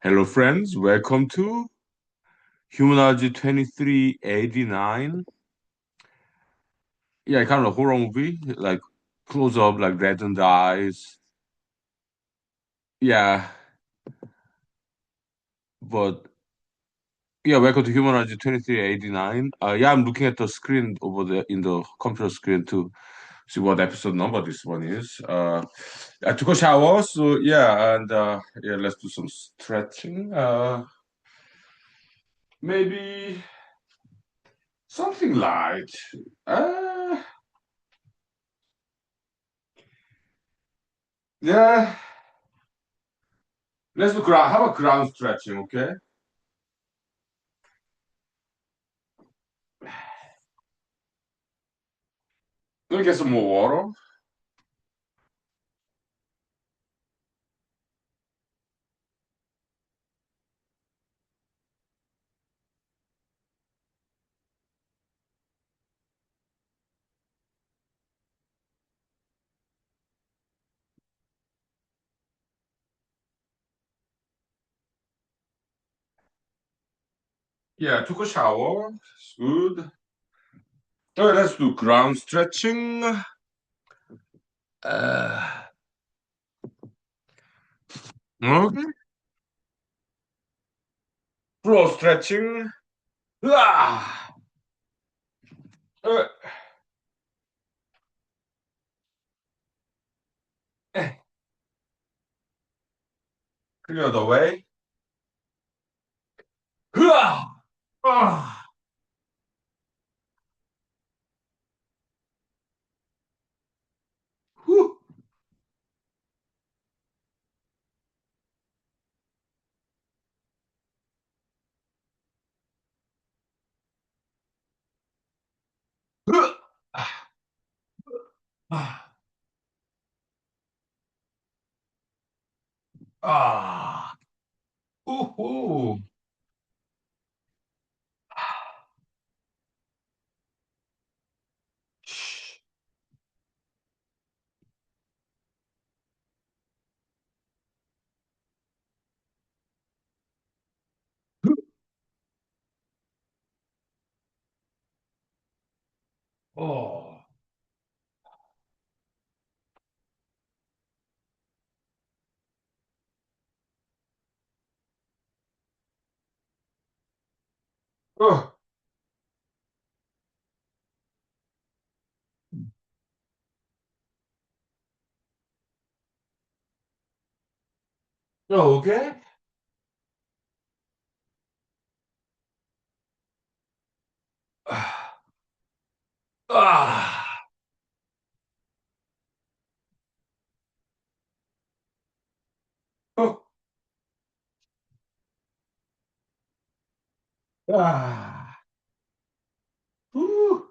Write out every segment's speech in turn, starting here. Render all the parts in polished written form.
Hello, friends. Welcome to humanology 2389. Yeah, kind of a horror movie, like close up, like reddened eyes. Yeah, but yeah, welcome to humanology 2389. Yeah, I'm looking at the screen over there in the computer screen to see what episode number this one is. I took a shower, so yeah, and yeah, let's do some stretching. Maybe something light. Uh, yeah. Let's do ground. How about ground stretching? Okay. Let me get some more water. Yeah, I took a shower. It's good. So let's do ground stretching. Uh, okay. Floor stretching. Ah. Uh, eh, Clear the way. Ah. Ah. Whew. Ah. Ah. Ah. Ooh, ooh. Oh. Oh. Okay. Ah. Ah. Oh. Ah. Ooh.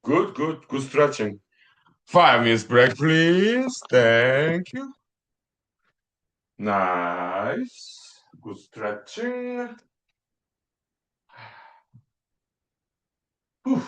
Good, good, good stretching. 5 minutes break, please. Thank you. Nice. Good stretching. Whew.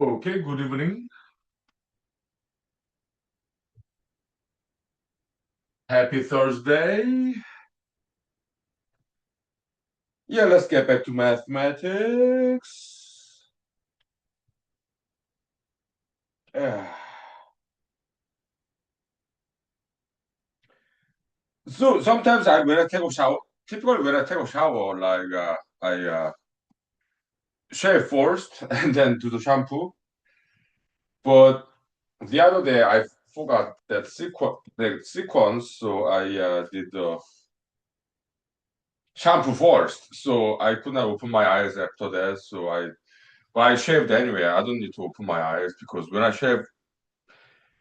Okay, good evening. Happy Thursday. Yeah, let's get back to mathematics. Ah. So sometimes when I take a shower, typically when I take a shower, I shave first and then do the shampoo. But the other day I forgot that sequence, so I did the shampoo first. So I could not open my eyes after that. But I shaved anyway. I don't need to open my eyes because when I shave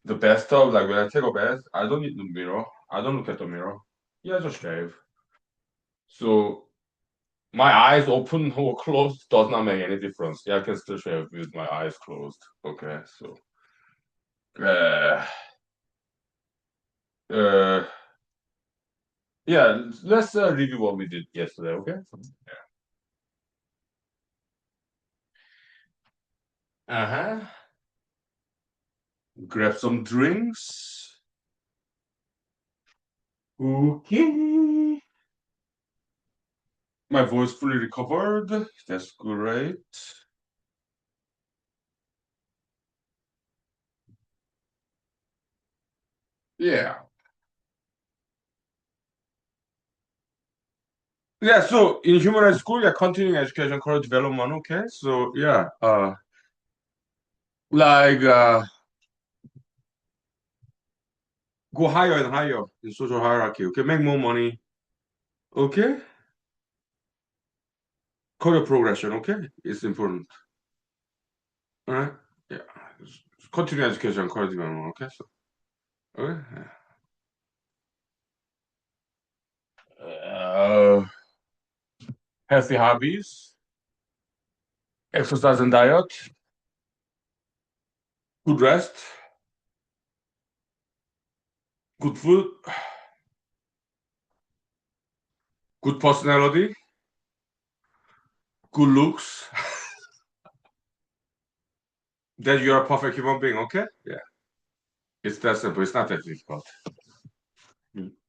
the bathtub, like when I take a bath, I don't need the mirror. I don't look at the mirror. Yeah, I just shave. So my eyes open or closed does not make any difference. Yeah, I can still shave with my eyes closed. Okay, so uh, uh, yeah, let's review what we did yesterday. Okay. Uh-huh. Grab some drinks. Okay. My voice fully recovered. That's great. Yeah. Yeah, so in human school, yeah, continuing education, career development, okay? So yeah, like go higher and higher in social hierarchy, okay? Make more money, okay? Career progression, okay? It's important. All right? Yeah. Continuing education, career development, okay? So okay. Uh, healthy hobbies, exercise and diet, good rest, good food, good personality, good looks. That you're a perfect human being, okay? Yeah. It's that simple. It's not that difficult.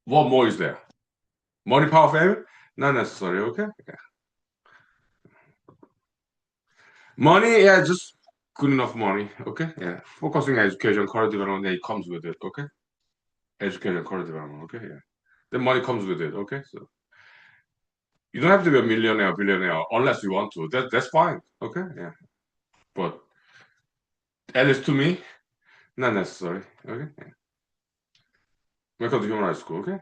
What more is there? Money, power, fame? Not necessary, okay? Yeah. Money, yeah, just good enough money, okay? Yeah. Focusing on education, career development, yeah, it comes with it, okay? Education, career development, okay? Yeah. The money comes with it, okay? So you don't have to be a millionaire, billionaire, unless you want to. That's fine, okay? Yeah. But at least to me, not necessary, okay? Yeah. Welcome to human rights school, okay?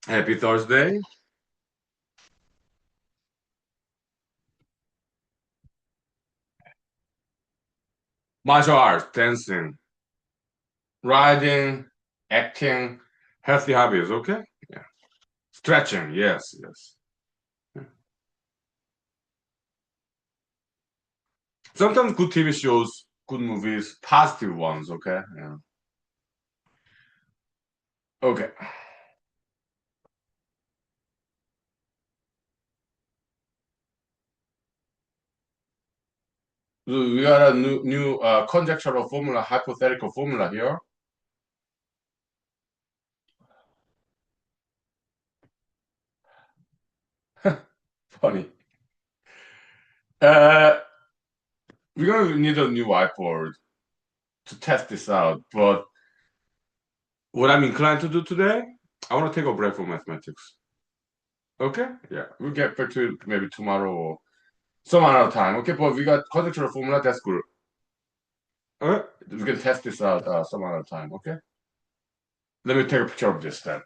Happy Thursday. Martial arts, dancing, riding, acting, healthy hobbies, okay? Yeah. Stretching, yes, yes. Sometimes good TV shows, good movies, positive ones, okay? Yeah. Okay. So we got a new conjectural formula, hypothetical formula here. Funny. Uh, we're gonna need a new whiteboard to test this out, but what I'm inclined to do today, I want to take a break from mathematics. Okay? Yeah. We'll get back to it maybe tomorrow or some other time. Okay, but we got conjectural formula, that's good. Okay? We can test this out some other time, okay? Let me take a picture of this then.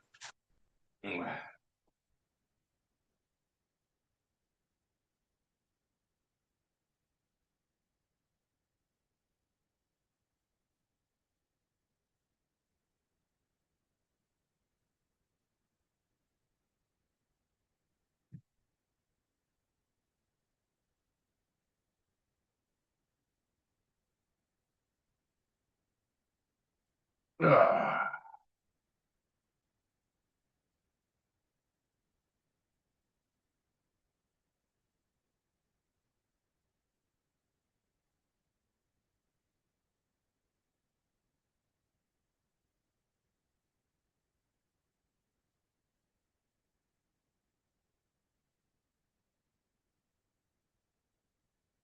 Ah.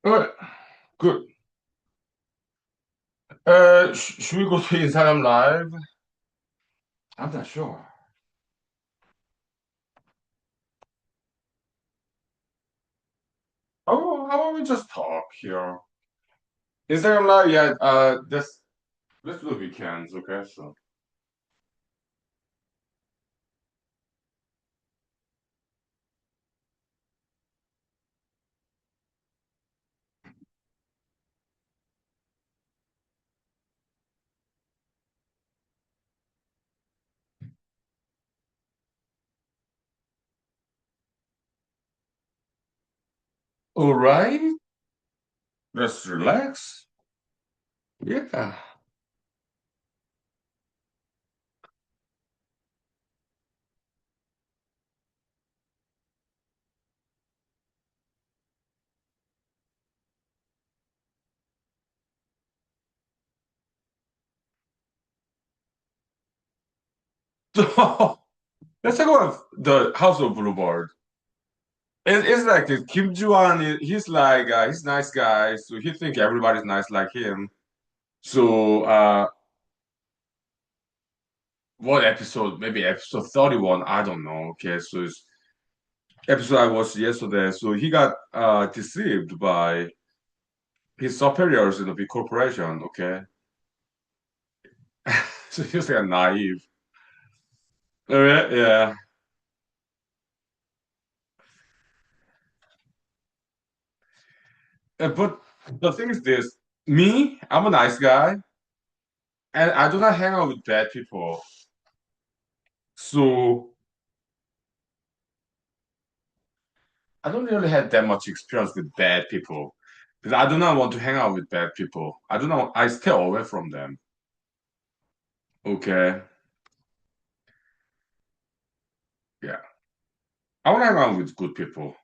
All right, good. Should we go to Instagram Live? I'm not sure. Oh, how about we just talk here? Instagram Live, yeah. Let's do the weekends, okay? So, all right, let's relax. Yeah. So, let's talk about the House of Boulevard. It's like Kim Joo-un, he's like, he's a nice guy, so he think everybody's nice like him. So, what episode? Maybe episode 31, I don't know. Okay, so it's episode I watched yesterday. So he got deceived by his superiors in a big corporation. Okay, so he's like naive. Yeah. But the thing is this: me, I'm a nice guy, and I do not hang out with bad people. So I don't really have that much experience with bad people because I do not want to hang out with bad people. I do not. I stay away from them. Okay. Yeah. I want to hang out with good people.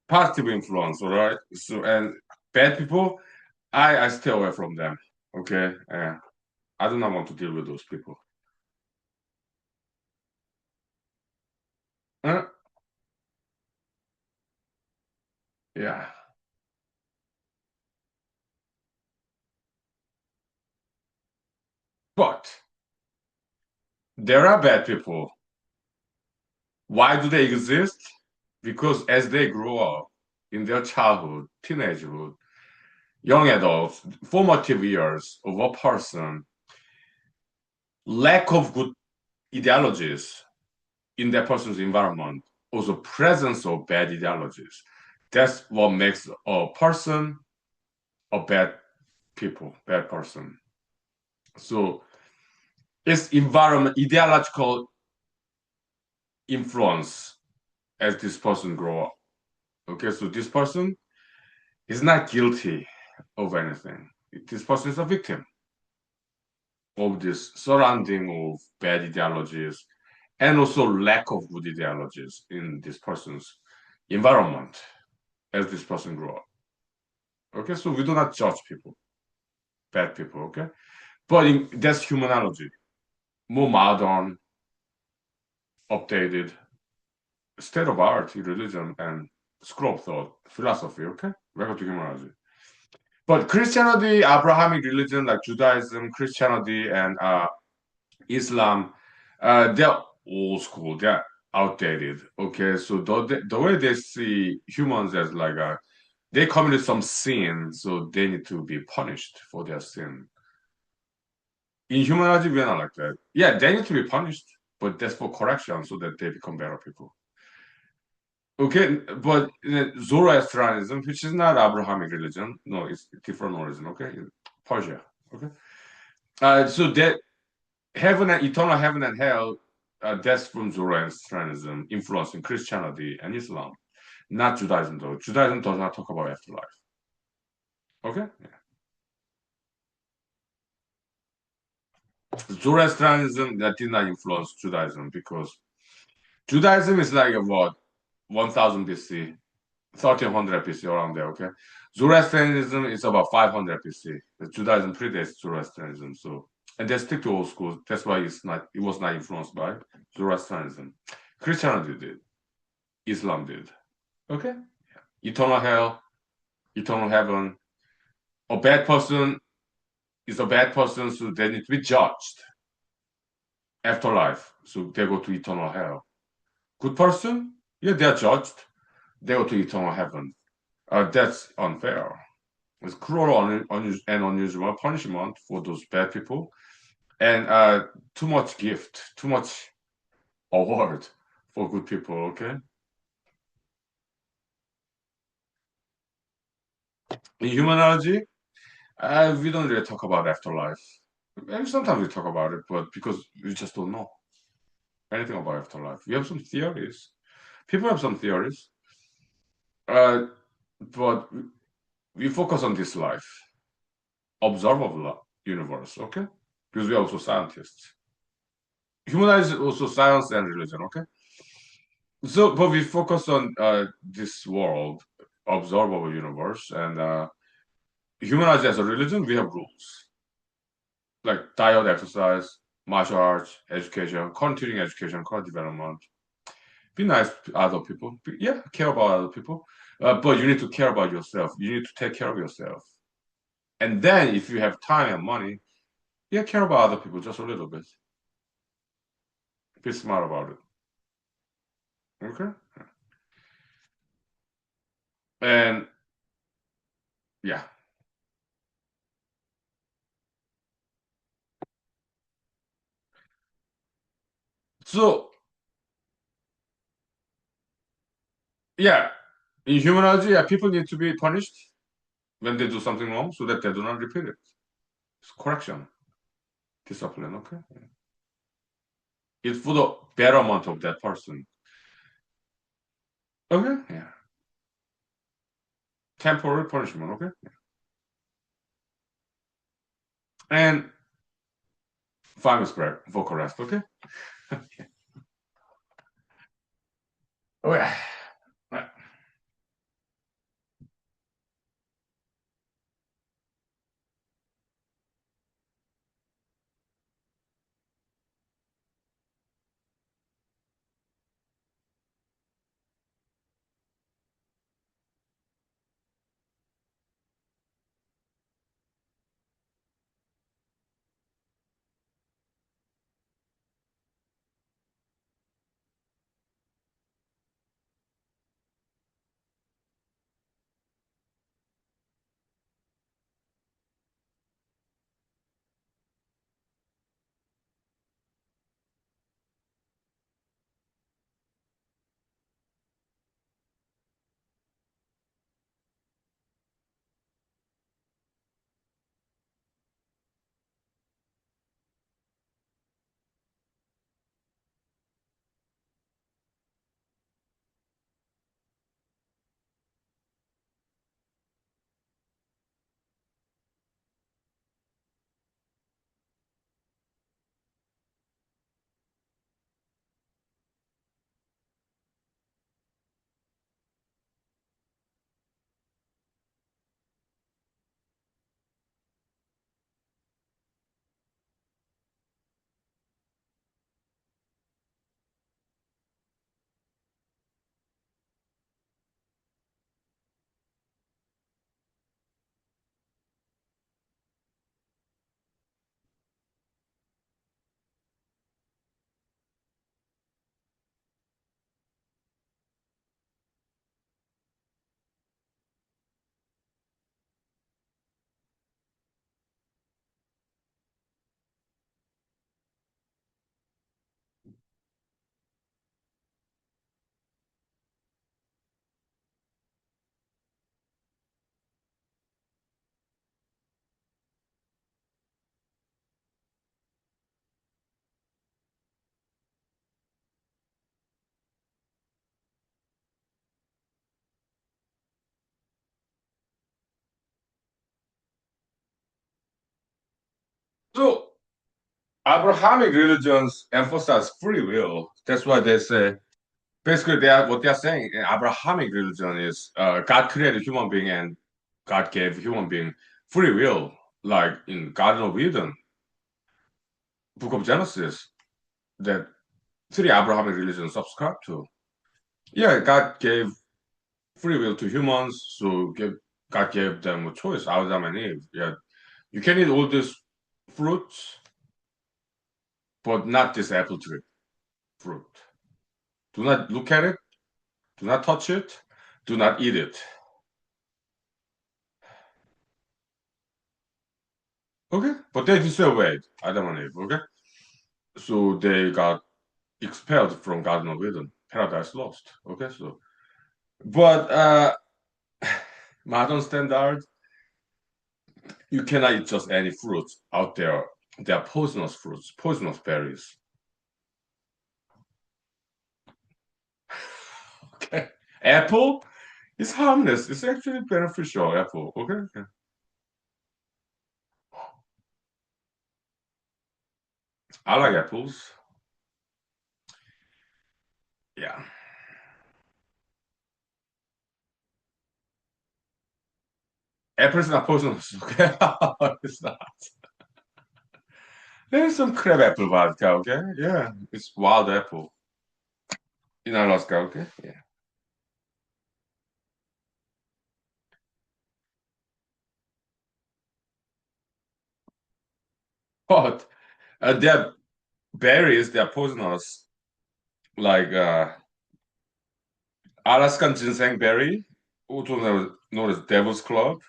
Positive influence, all right? So, and bad people, I stay away from them. Okay. I do not want to deal with those people. Uh, yeah. But there are bad people. Why do they exist? Because as they grow up in their childhood, teenagehood, young adults, formative years of a person, lack of good ideologies in that person's environment, also presence of bad ideologies. That's what makes a person a bad people, bad person. So it's environment, ideological influence as this person grow up. Okay, so this person is not guilty of anything. This person is a victim of this surrounding of bad ideologies and also lack of good ideologies in this person's environment as this person grow up. Okay, so we do not judge people, bad people. Okay, but that's humanology, more modern, updated, state of art in religion and school of thought, philosophy. Okay, we're going to humanology. But Christianity, Abrahamic religion like Judaism, Christianity, and Islam, they're old school. They're outdated. Okay, so the way they see humans as like they committed some sin, so they need to be punished for their sin. In humanity, we're not like that. Yeah, they need to be punished, but that's for correction so that they become better people. Okay, but Zoroastrianism, which is not Abrahamic religion, no, it's different origin. Okay, Persia. Okay, so that heaven and eternal heaven and hell, that's from Zoroastrianism, influencing Christianity and Islam, not Judaism though. Judaism does not talk about afterlife. Okay, Zoroastrianism that did not influence Judaism because Judaism is like what 1000 BC, 1300 BC around there. Okay, Zoroastrianism is about 500 BC. Judaism predates Zoroastrianism, so and they stick to old school. That's why it was not influenced by Zoroastrianism. Christianity did, Islam did. Okay, eternal hell, eternal heaven. A bad person is a bad person, so they need to be judged. Afterlife, so they go to eternal hell. Good person, yeah, they are judged. They go to eternal heaven. That's unfair. It's cruel and unusual punishment for those bad people, and too much gift, too much award for good people. Okay, in humanology, we don't really talk about afterlife. Maybe sometimes we talk about it, but because we just don't know anything about afterlife. We have some theories. People have some theories, uh, but we focus on this life, observable universe. Okay, because we are also scientists. Humanize is also science and religion. Okay, so but we focus on this world, observable universe, and humanize as a religion. We have rules like diet, exercise, martial arts, education, continuing education, core development. Be nice to other people. Yeah, care about other people. But you need to care about yourself. You need to take care of yourself. And then if you have time and money, yeah, care about other people just a little bit. Be smart about it. Okay? And yeah. So yeah, in humanology, yeah, people need to be punished when they do something wrong so that they do not repeat it. It's correction, discipline, okay? It's for the betterment of that person. Okay? Yeah. Temporary punishment, okay? And 5 minutes break, vocal rest, okay? Okay. So Abrahamic religions emphasize free will. That's why they say basically what they are saying in Abrahamic religion is God created human being and God gave human being free will, like in Garden of Eden, Book of Genesis, that three Abrahamic religions subscribe to. Yeah, God gave free will to humans, so God gave them a choice, Adam and Eve. Yeah, you can eat all these fruits, but not this apple tree fruit. Do not look at it. Do not touch it. Do not eat it. Okay, but they disobeyed Adam and Eve. Okay, so they got expelled from Garden of Eden, Paradise Lost. Okay, so but modern standard, you cannot eat just any fruits out there. They are poisonous fruits, poisonous berries. Okay, apple is harmless. It's actually beneficial. Apple. Okay, okay. I like apples. Yeah, apples not poisonous. Okay, it's not. There's some crab apple vodka. Okay, yeah, it's wild apple in Alaska. Okay, yeah. But they're berries. They're poisonous. Like Alaskan ginseng berry, also known as Devil's Club.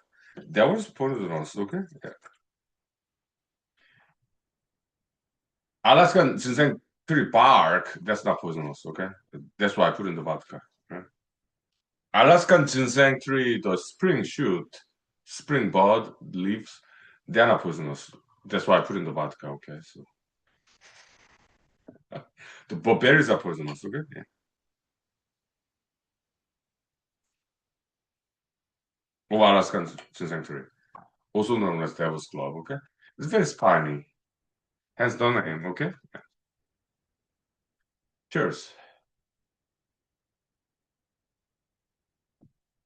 That was poisonous. Okay, yeah. Alaskan ginseng tree bark. That's not poisonous. Okay, that's why I put in the vodka. Right? Alaskan ginseng tree, the spring shoot, spring bud leaves, they're not poisonous. That's why I put in the vodka. Okay, so the but berries are poisonous. Okay, yeah. Oh, Alaskan ginseng tree, also known as Devil's Club. Okay, it's very spiny. Hence the name. Okay, cheers.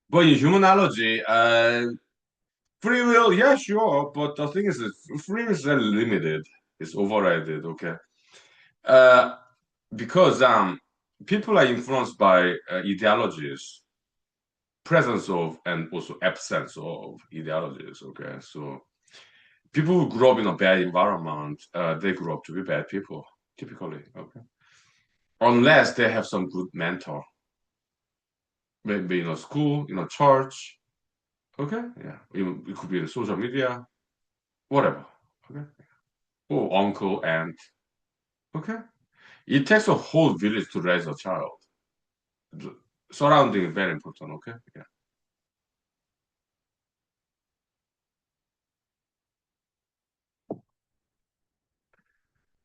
But in humanology, free will, yeah, sure. But the thing is, that free will is very limited. It's overrated. Okay, uh, because people are influenced by ideologies, presence of, and also absence of ideologies. Okay, so people who grow up in a bad environment, they grow up to be bad people, typically. Okay, unless they have some good mentor, maybe in a school, in a church. Okay, yeah, even it could be in social media, whatever. Okay, or uncle, aunt. Okay, it takes a whole village to raise a child. The surrounding is very important. Okay, yeah,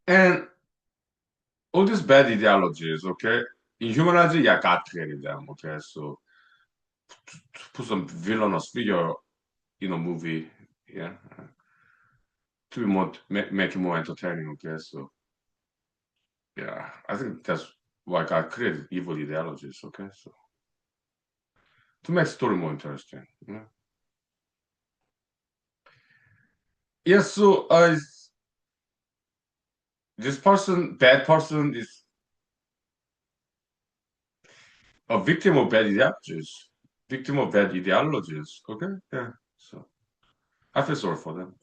and all these bad ideologies. Okay, in humanity, yeah, God created them. Okay, so to put some villainous figure in a movie, yeah, to be more make it more entertaining. Okay, so yeah, I think that's why God created evil ideologies. Okay, so to make story more interesting. Yeah, yeah. So this person, bad person, is a victim of bad ideologies, victim of bad ideologies. Okay, yeah. So I feel sorry for them.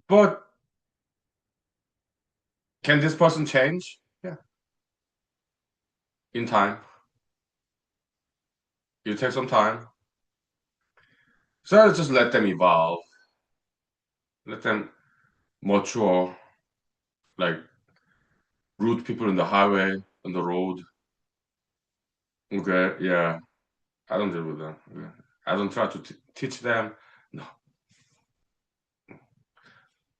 But can this person change? Yeah, in time. You take some time. So I just let them evolve, let them mature, like rude people in the highway, on the road. Okay, yeah. I don't deal with them. Yeah. I don't try to teach them. No.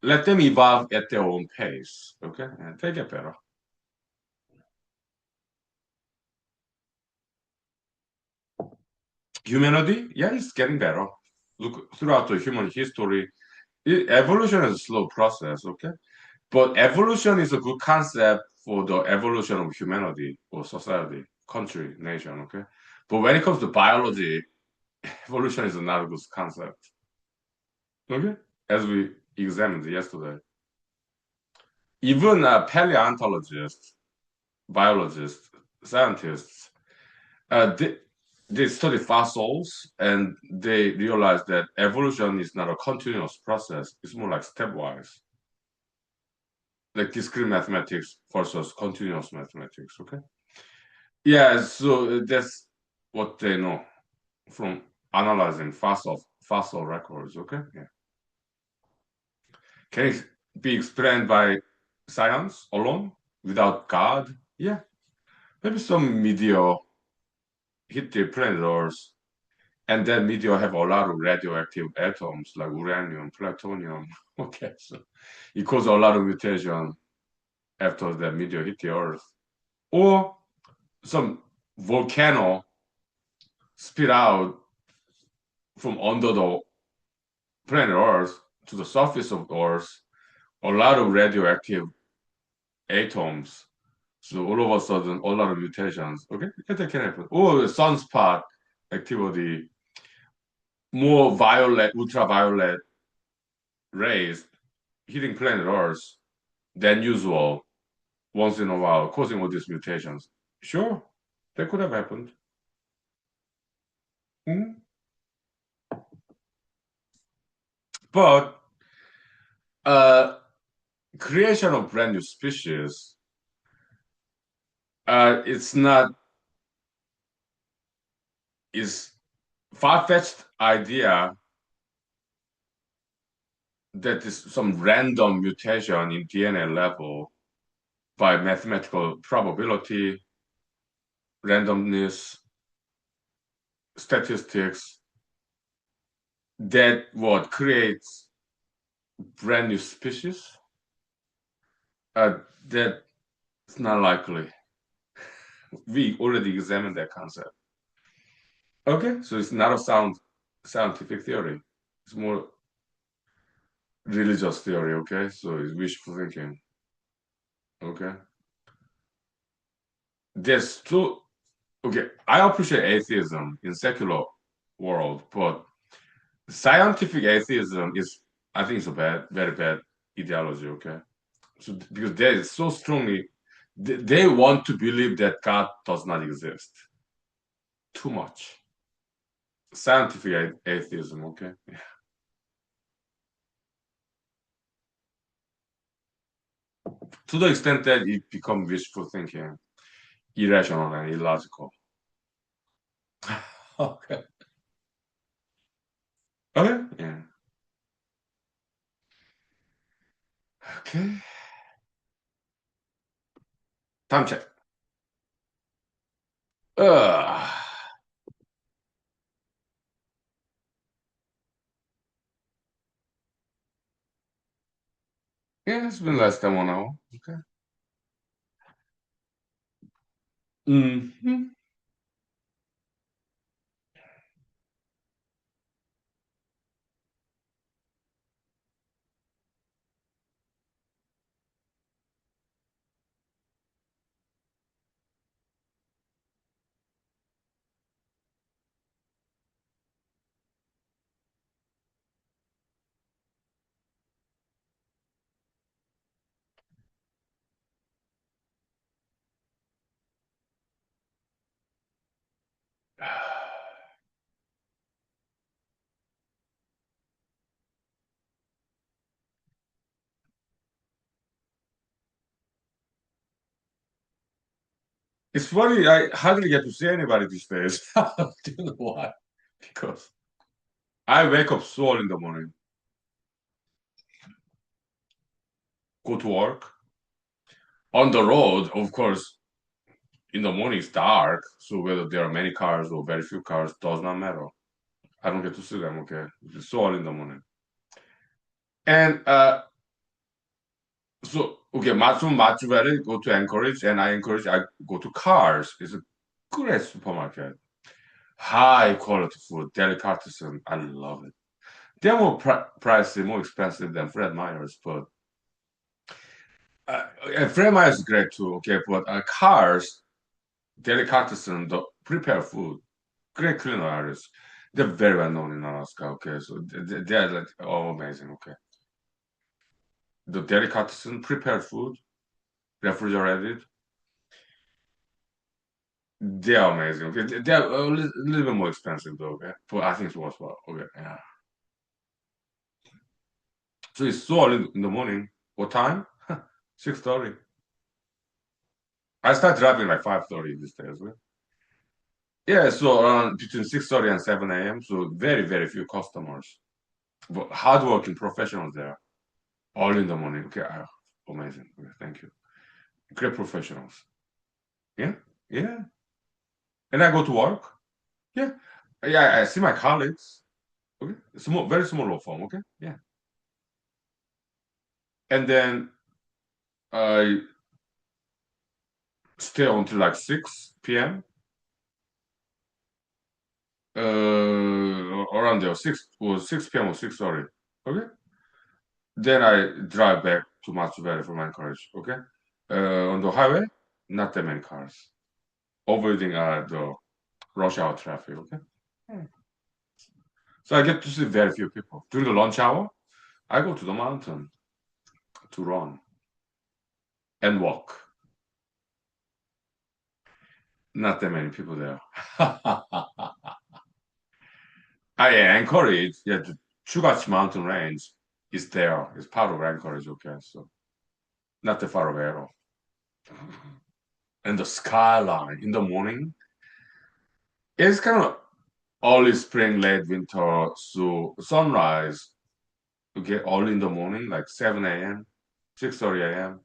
Let them evolve at their own pace. Okay, and they get better. Humanity, yeah, it's getting better. Look, throughout the human history, evolution is a slow process. Okay, but evolution is a good concept for the evolution of humanity or society, country, nation. Okay, but when it comes to biology, evolution is not a good concept. Okay, as we examined yesterday. Even paleontologists, biologists, scientists, they study fossils and they realize that evolution is not a continuous process. It's more like stepwise, like discrete mathematics versus continuous mathematics. Okay. Yeah, so that's what they know from analyzing fossil records. Okay. Yeah. Can it be explained by science alone without God? Yeah. Maybe some meteor hit the planet Earth, and that meteor have a lot of radioactive atoms like uranium, plutonium. Okay, so it caused a lot of mutation after that meteor hit the Earth. Or some volcano spit out from under the planet Earth to the surface of Earth a lot of radioactive atoms. So all of a sudden, a lot of mutations. Okay, that can happen. Or sunspot activity, more violet, ultraviolet rays hitting planet Earth than usual once in a while, causing all these mutations. Sure, that could have happened. Mhm. But uh, creation of brand new species, it's not is far-fetched idea that is some random mutation in DNA level by mathematical probability, randomness, statistics, that what creates brand new species. That's not likely. We already examined that concept. Okay, so it's not a sound scientific theory. It's more religious theory. Okay, so it's wishful thinking. Okay, there's two. Okay, I appreciate atheism in secular world, but scientific atheism is, I think, it's a very bad ideology. Okay, so because they so strongly, they want to believe that God does not exist. Too much scientific atheism. Okay, to the extent that it becomes wishful thinking, irrational and illogical. Okay. Okay. Yeah. Okay. Time check. Uh, yeah, it's been less than 1 hour. Okay. Hmm. It's funny. I hardly get to see anybody these days. Do you know why? Because I wake up so early in the morning, go to work. On the road, of course, in the morning it's dark. So whether there are many cars or very few cars does not matter. I don't get to see them. Okay. It's so early in the morning. And so okay, from Matsu Valley go to Anchorage, and I go to Cars. It's a great supermarket, high quality food, delicatessen. I love it. They're more pricey, more expensive than Fred Meyer's, but and Fred Meyer's is great too. Okay, but Cars, delicatessen, the prepared food, great culinary. They're very well known in Alaska. Okay, so they're like oh amazing. Okay, the delicatessen, prepared food, refrigerated. They are amazing. Okay, they are little bit more expensive though. Okay, but I think it's worthwhile. Okay, yeah. So it's so early in the morning. What time? 6:30. I start driving like 5:30 these days. Okay? Yeah, so around between 6:30 and 7 a.m. So very few customers, but hardworking professionals there, all in the morning. Okay, amazing. Okay, thank you. Great professionals. Yeah, yeah. And I go to work. Yeah, yeah. I see my colleagues. Okay, small, very small law firm. Okay, yeah. And then I stay until like 6 p.m. Around there, 6 p.m. or 6:30. Okay. Then I drive back to Matsuberi from Anchorage. Okay. On the highway, not that many cars, avoiding the rush hour traffic. Okay. Hmm. So I get to see very few people. During the lunch hour, I go to the mountain to run and walk. Not that many people there. I Anchorage, yeah, the Chugachi mountain range is there. It's part of Anchorage. Okay, so not that far away at all. And the skyline in the morning, it's kind of early spring, late winter. So sunrise, okay, early in the morning, like 7 a.m., 6:30 a.m.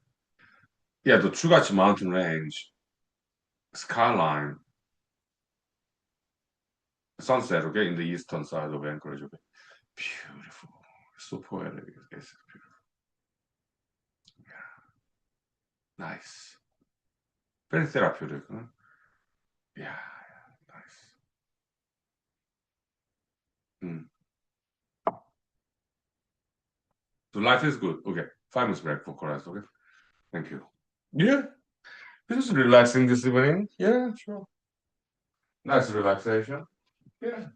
Yeah, the Chugachi mountain range, skyline, sunset, okay, in the eastern side of Anchorage, okay. Beautiful. So poetic. It's beautiful. Nice. Very therapeutic, huh? Yeah, yeah, nice. Mm. So life is good. Okay. 5 minutes break for chorus, okay? Thank you. Yeah, this is relaxing this evening. Yeah, sure. Nice relaxation. Yeah.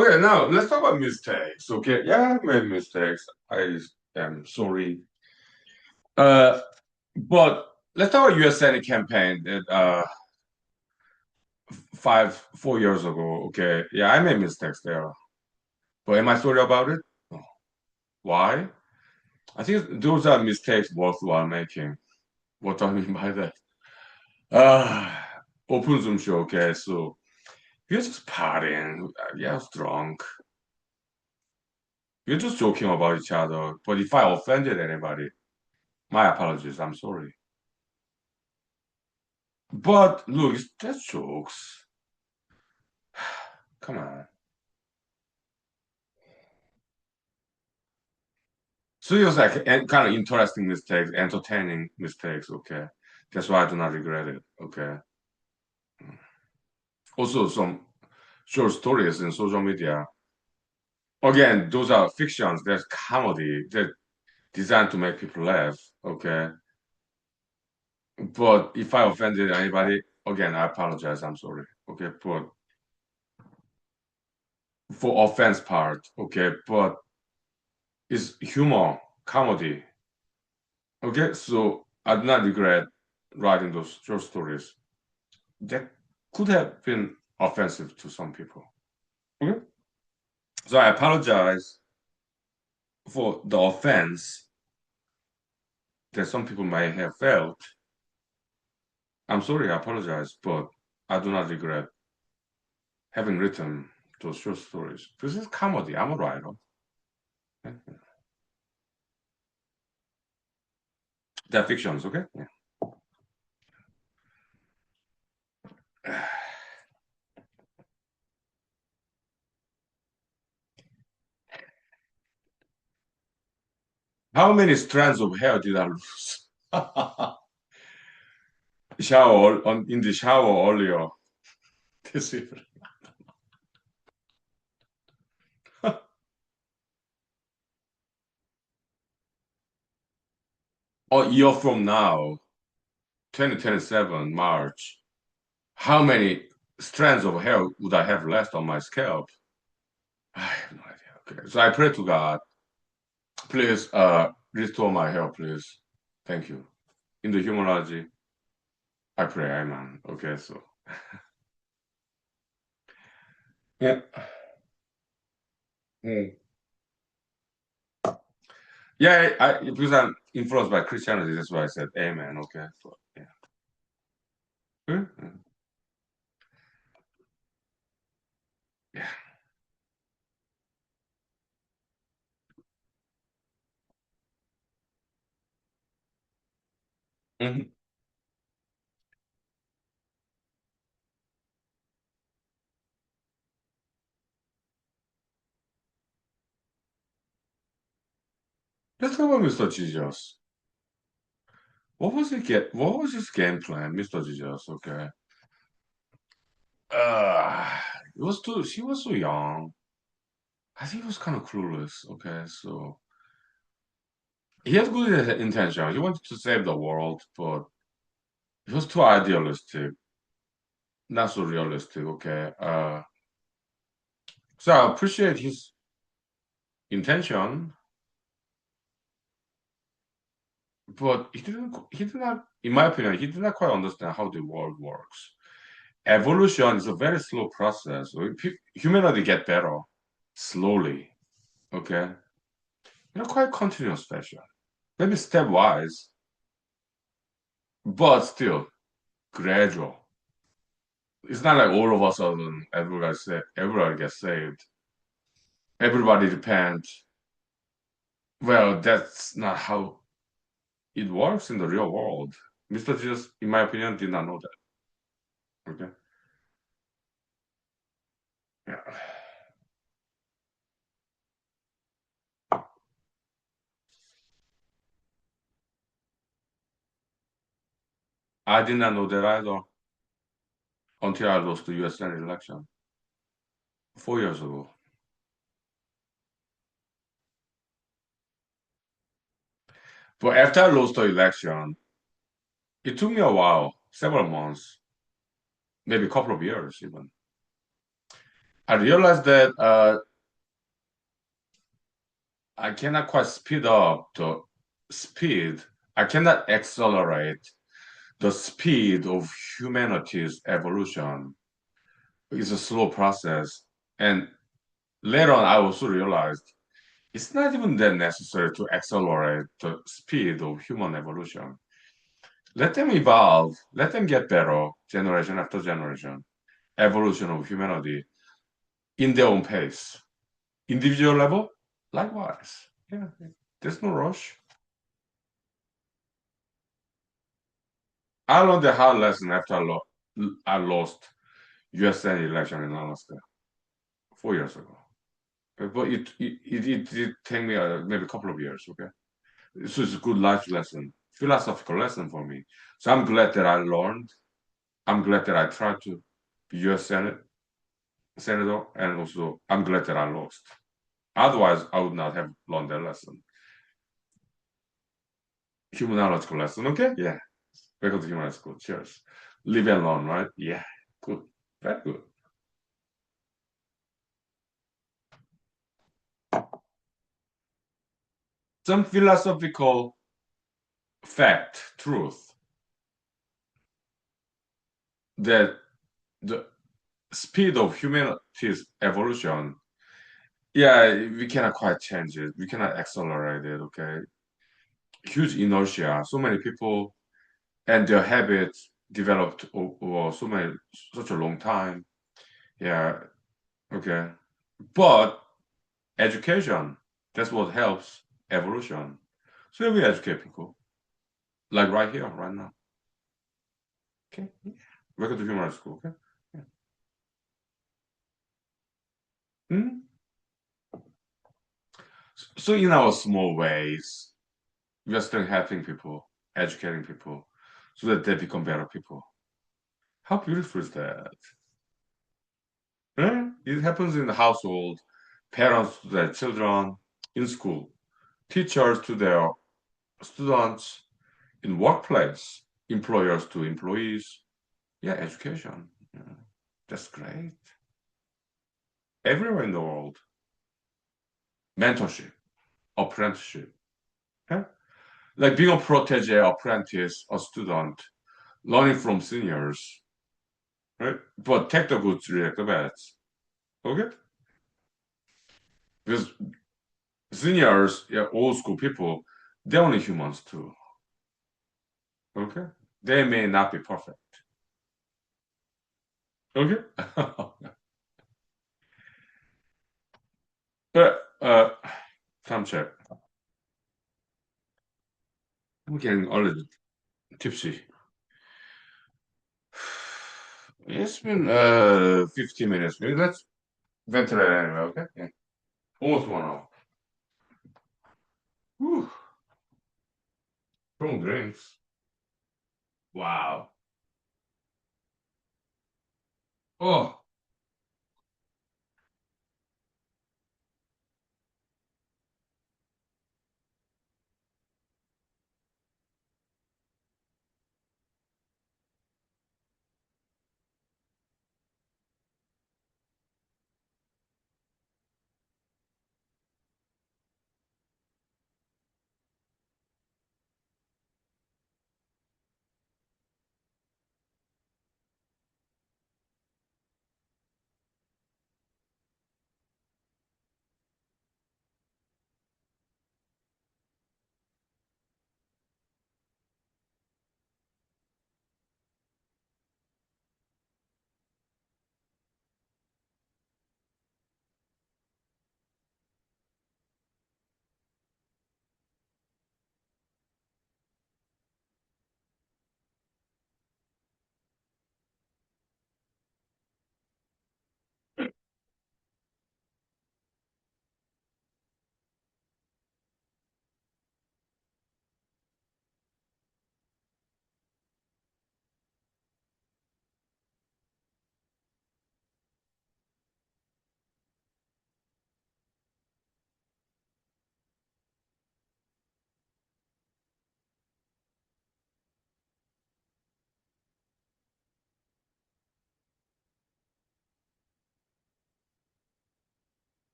Okay, now let's talk about mistakes. Okay, yeah, I made mistakes. I am sorry. Uh, but let's talk about U.S. Senate campaign that 4 years ago. Okay, yeah, I made mistakes there. But am I sorry about it? No. Why? I think those are mistakes worthwhile making. What do I mean by that? Uh, open Zoom show. Okay, so you're just partying. Yeah, I was drunk. You're just joking about each other. But if I offended anybody, my apologies. I'm sorry. But look, it's just jokes. Come on. So it was like kind of interesting mistakes, entertaining mistakes. Okay, that's why I do not regret it. Okay. Also, some short stories in social media. Again, those are fictions. There's comedy. They're designed to make people laugh. Okay. But if I offended anybody, again, I apologize. I'm sorry. Okay. But for offense part, okay. But it's humor, comedy. Okay. So I do not regret writing those short stories. That could have been offensive to some people. Okay. So I apologize for the offense that some people may have felt. I'm sorry, I apologize, but I do not regret having written those short stories. This is comedy. I'm a writer. They're fictions, okay? Yeah. How many strands of hair did I lose? Shower in the shower earlier this year. A year from now, 2027, March, how many strands of hair would I have left on my scalp? I have no idea. Okay. So I pray to God, please restore my hair, please. Thank you. In the humanology, I pray, amen. Okay, so yeah. Mm. Yeah, because I'm influenced by Christianity, that's why I said amen. Okay. So yeah. Mm. Yeah. Mhm. Let's talk about Mr. Jesus. What was his game plan, Mr. Jesus? Okay. Uh it was too she was so young. I think he was kind of clueless. Okay, so he had good intentions. He wanted to save the world, but he was too idealistic, not so realistic. Okay, so I appreciate his intention, but he did not, in my opinion, he did not quite understand how the world works. Evolution is a very slow process. Humanity get better slowly. Okay, quite continuous fashion. Maybe stepwise, but still gradual. It's not like all of a sudden everybody gets saved. Everybody repents. Well, that's not how it works in the real world. Mr. Jesus, in my opinion, did not know that. Okay. Yeah. I did not know that either until I lost the US Senate election 4 years ago. But after I lost the election, it took me a while, several months, maybe a couple of years even. I realized that I cannot quite speed up the speed. I cannot accelerate the speed of humanity's evolution. It's a slow process. And later on, I also realized it's not even that necessary to accelerate the speed of human evolution. Let them evolve, let them get better generation after generation. Evolution of humanity in their own pace. Individual level, likewise. Yeah, there's no rush. I learned a hard lesson after I lost US Senate election in Alaska 4 years ago. But it did take me maybe a couple of years, okay? So it's a good life lesson, philosophical lesson for me. So I'm glad that I learned. I'm glad that I tried to be US Senator, and also I'm glad that I lost. Otherwise, I would not have learned that lesson. Humanological lesson, okay? Yeah. Welcome to human school. Cheers. Live and learn, right? Yeah. Good. Very good. Some philosophical fact, truth, that the speed of humanity's evolution, yeah, we cannot quite change it. We cannot accelerate it, okay? Huge inertia. So many people and their habits developed over such a long time. Yeah, okay. But education, that's what helps evolution. So we educate people, like right here, right now. Okay. Welcome to human school, okay? Yeah. Mhm. So in our small ways, we are still helping people, educating people, so that they become better people. How beautiful is that? Right? It happens in the household, parents to their children, in school, teachers to their students, in workplace, employers to employees. Yeah, education. Yeah, that's great. Everywhere in the world, mentorship, apprenticeship. Yeah? Like being a protege, apprentice, a student, learning from seniors, right? But take the good, reject the bad. Okay? Because seniors, yeah, old school people, they're only humans too. Okay? They may not be perfect. Okay? but time check. I'm getting a little tipsy. It's been 15 minutes. Maybe let's ventilate anyway, okay? Yeah. Almost 1 hour. Whew. Strong drinks. Wow. Oh,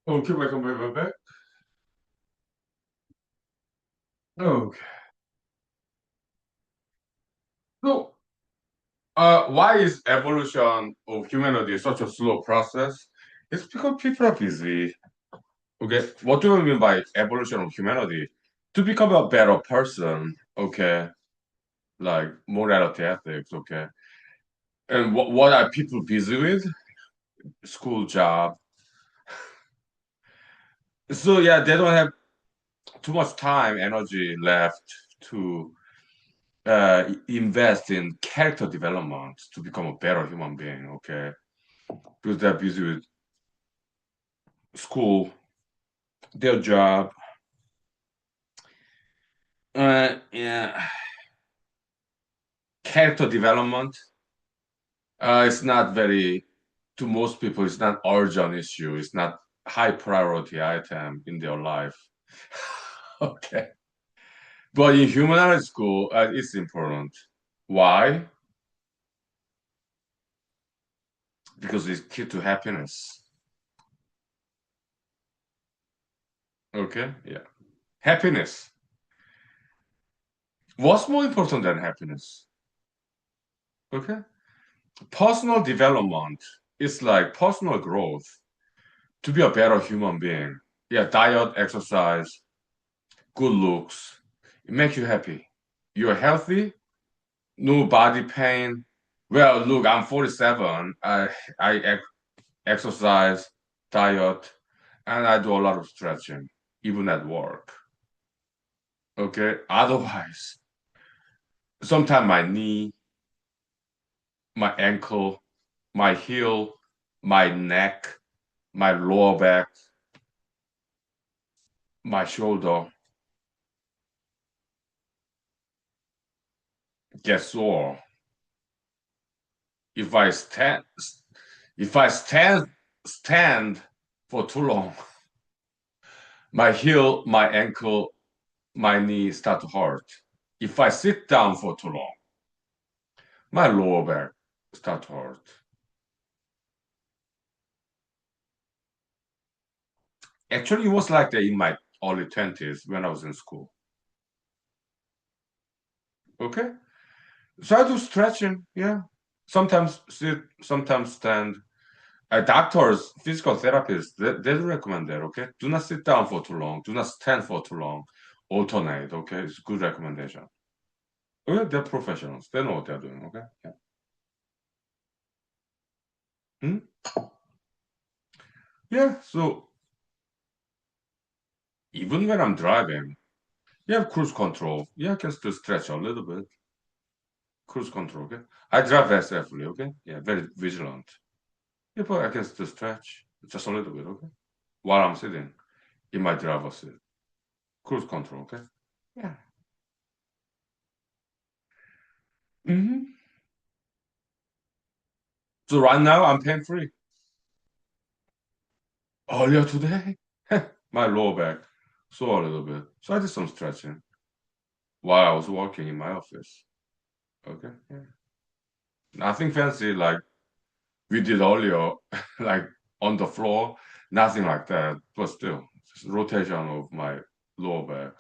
Okay, welcome back, back. Okay. So, why is evolution of humanity such a slow process? It's because people are busy. Okay, what do I mean by evolution of humanity? To become a better person, okay, like morality, ethics, okay. And what are people busy with? School, job. So yeah, they don't have too much time, energy left to invest in character development to become a better human being, okay? Because they're busy with school, their job. Yeah, character development. It's not very, to most people, it's not urgent issue. It's not high priority item in their life. Okay. But in humanity school, it's important. Why? Because it's key to happiness. Okay? Yeah. Happiness. What's more important than happiness? Okay? Personal development is like personal growth to be a better human being. Yeah, diet, exercise, good looks. It makes you happy. You're healthy, no body pain. Well, look, I'm 47. I exercise, diet, and I do a lot of stretching, even at work. Okay. Otherwise, sometimes my knee, my ankle, my heel, my neck, my lower back, my shoulder get sore. If I stand, if I stand for too long, my heel, my ankle, my knee start to hurt. If I sit down for too long, my lower back start to hurt. Actually, it was like that in my early 20s when I was in school. Okay. So I do stretching. Yeah. Sometimes sit, sometimes stand. Doctors, physical therapists, they do recommend that. Okay. Do not sit down for too long. Do not stand for too long. Alternate. Okay. It's good recommendation. Okay. They're professionals. They know what they're doing. Okay. Yeah. Hmm? Yeah. So even when I'm driving, you have cruise control. Yeah, I can still stretch a little bit. Cruise control, okay? I drive very safely, okay? Yeah, very vigilant. Yeah, but I can still stretch just a little bit, okay? While I'm sitting in my driver's seat. Cruise control, okay? Yeah. Hmm. So right now I'm pain free. Earlier today, my lower back sore a little bit. So I did some stretching while I was working in my office. Okay. Yeah. Nothing fancy like we did earlier, like on the floor. Nothing like that. But still, just rotation of my lower back.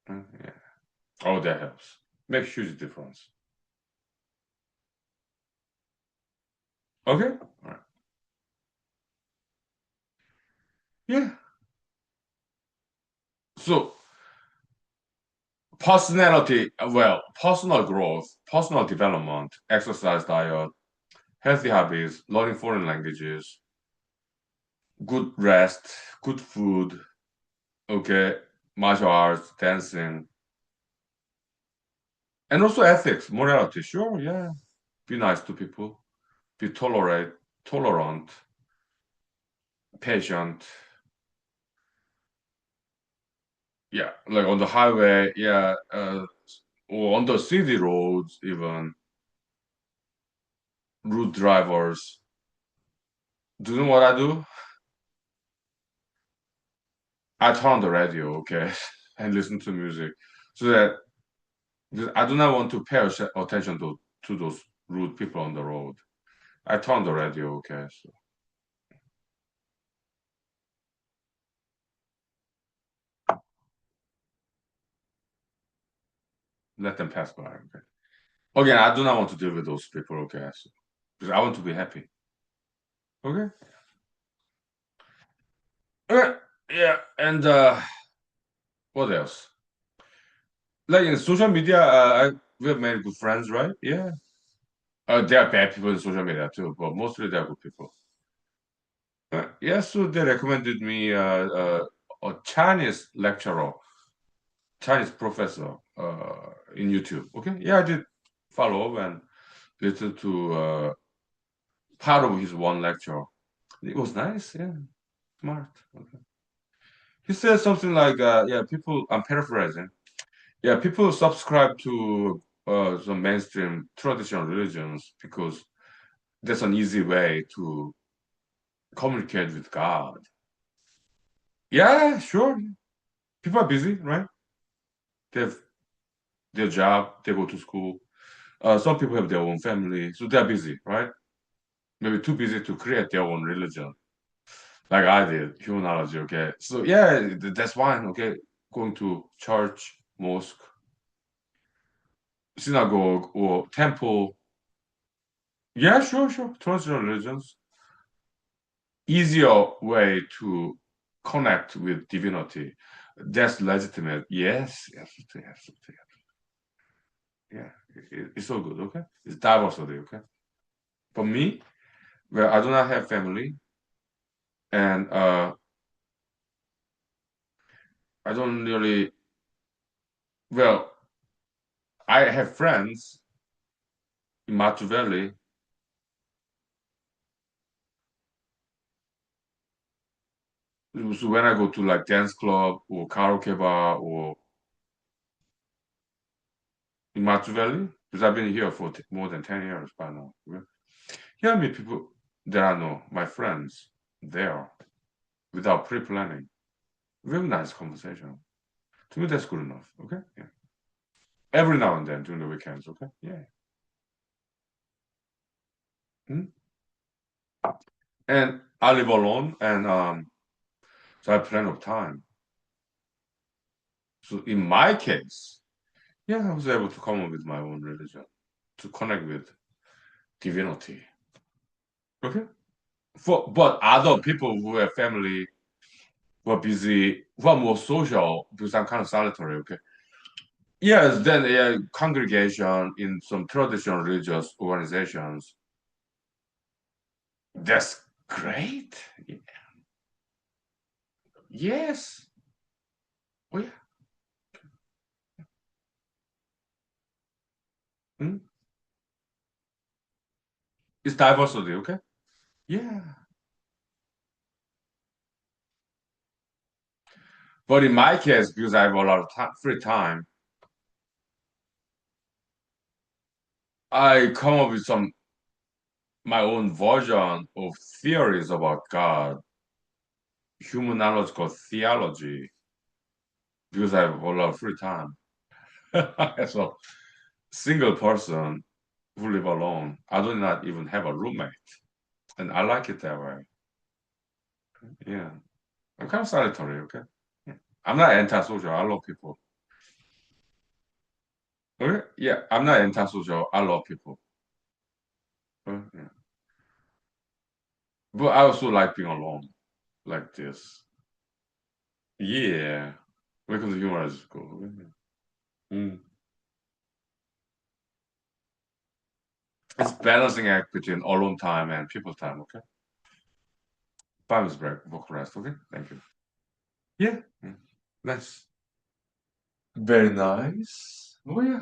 Yeah. Oh, that helps. Makes huge difference. Okay. All right. Yeah. So personality, well, personal growth, personal development, exercise diet, healthy habits, learning foreign languages, good rest, good food, okay, martial arts, dancing, and also ethics, morality. Sure, yeah. Be nice to people, be tolerant, patient. Yeah, like on the highway, yeah, or on the city roads, even rude drivers. Do you know what I do? I turn on the radio, okay, and listen to music, so that because I do not want to pay attention to those rude people on the road. I turn the radio, okay. So Let them pass by. Okay. Again, I do not want to deal with those people. Okay, so, because I want to be happy. Okay. Yeah, and what else? Like in social media, we have many good friends, right? Yeah. There are bad people in social media too, but mostly they are good people. Yeah, so they recommended me a Chinese lecturer, Chinese professor in YouTube. Okay, yeah, I did follow and listen to part of his one lecture. It was nice, yeah, smart. Okay. He said something like, "Yeah, people." I'm paraphrasing. Yeah, people subscribe to some mainstream traditional religions because that's an easy way to communicate with God. Yeah, sure. People are busy, right? They have their job, they go to school. Some people have their own family, so they're busy, right? Maybe too busy to create their own religion, like I did, humanology. Okay, so yeah, that's fine. Okay, going to church, mosque, synagogue, or temple. Yeah, sure, sure. Traditional religions, easier way to connect with divinity. That's legitimate. Yes, absolutely, absolutely. Yeah, it's all good. Okay, it's diversity. Okay, for me, well, I do not have family, and I don't really. Well, I have friends in Matu Valley. So when I go to like dance club or karaoke bar or in Matu Valley, because I've been here for more than 10 years by now. Okay? Yeah, I meet people that I know, my friends, there without pre-planning. Very nice conversation. To me, that's good enough. Okay, yeah. Every now and then during the weekends. Okay, yeah. Hmm? And I live alone, and so I have plenty of time. So in my case, yeah, I was able to come up with my own religion to connect with divinity. Okay. But other people who have family, who are busy, who are more social, because I'm kind of solitary. Okay. Yes, then a congregation in some traditional religious organizations. That's great. Yes. Oh yeah. Hmm? It's diversity. Okay. Yeah. But in my case, because I have a lot of free time, I come up with some my own version of theories about God, humanological theology, because I have a lot of free time. As a single person who live alone, I do not even have a roommate, and I like it that way. Yeah, I'm kind of solitary. Okay, yeah. I'm not antisocial. I love people. Okay, yeah, I'm not antisocial. I love people. Yeah. But I also like being alone, like this. Yeah, because the humor is cool. Mm. It's balancing act between alone time and people time. Okay, time is break, work rest. Okay, thank you. Yeah, yeah. Nice, very nice. Oh yeah,